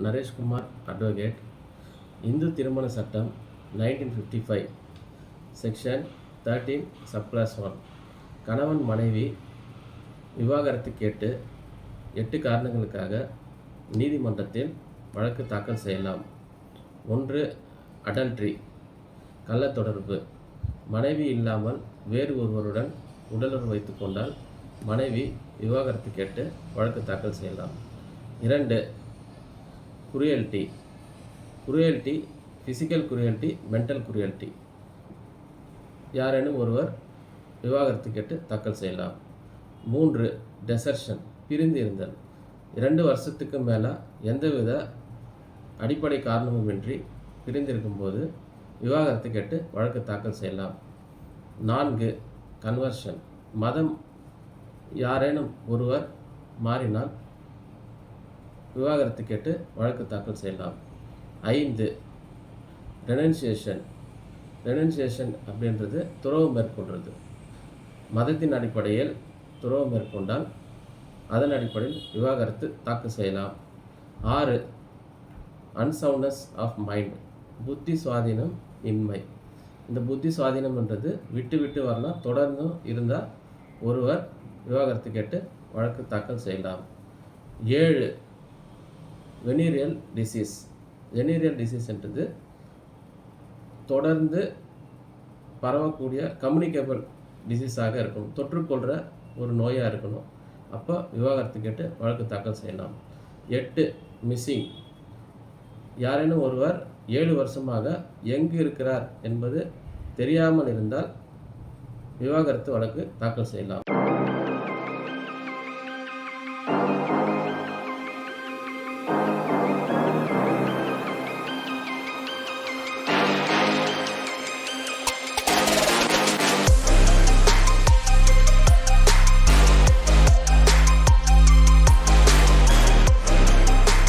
Naresh Kumar advocate. Hindu திருமண சட்டம் 1955 section 13 subclass 1. கணவன் மனைவி விவாகரத்து கேட்டு 8 காரணங்களுக்காக நீதிமன்றத்தில் வழக்கு தாக்கல் செய்யலாம். 1. அடல்ட்ரி, கள்ளத்தொடர்பு. மனைவி இல்லாமல் வேறு ஒருவருடன் உடலுறவு வைத்து கொண்டால் மனைவி விவாகரத்து கேட்டு வழக்கு தாக்கல் செய்யலாம். 2. Cruelty, physical cruelty, mental cruelty. யாரேனும் ஒருவர் விவாகரத்து கேட்டு தாக்கல் செய்யலாம். 3. டெசர்ஷன், பிரிந்து இருந்தல். 2 வருஷத்துக்கு மேலே எந்தவித அடிப்படை காரணமுமின்றி பிரிந்திருக்கும்போது விவாகரத்து கேட்டு வழக்கு தாக்கல் செய்யலாம். 4. கன்வர்ஷன், மதம் யாரேனும் ஒருவர் மாறினால் விவாகரத்து கேட்டு வழக்கு தாக்கல் செய்யலாம். 5. ரெனன்சியேஷன் அப்படின்றது துறவு மேற்கொள்வது. மதத்தின் அடிப்படையில் துறவு மேற்கொண்டால் அதன் அடிப்படையில் விவாகரத்து தாக்கல் செய்யலாம். 6. அன்சவுண்ட்னஸ் ஆஃப் மைண்ட், புத்தி சுவாதீனம் இன்மை. இந்த புத்தி சுவாதீனம்ன்றது விட்டு வரலாம், தொடர்ந்தும் இருந்தால் ஒருவர் விவாகரத்து கேட்டு வழக்கு தாக்கல் செய்யலாம். 7. வெனீரியல் டிசீஸ்ன்றது தொடர்ந்து பரவக்கூடிய கம்யூனிகேபிள் டிசீஸாக இருக்கணும், தொற்றுக்கொள்கிற ஒரு நோயாக இருக்கணும். அப்போ விவாகரத்து கேட்டு வழக்கு தாக்கல் செய்யலாம். 8. மிஸ்ஸிங், யாரேனும் ஒருவர் 7 வருஷமாக எங்கு இருக்கிறார் என்பது தெரியாமல் இருந்தால் விவாகரத்து வழக்கு தாக்கல் செய்யலாம்.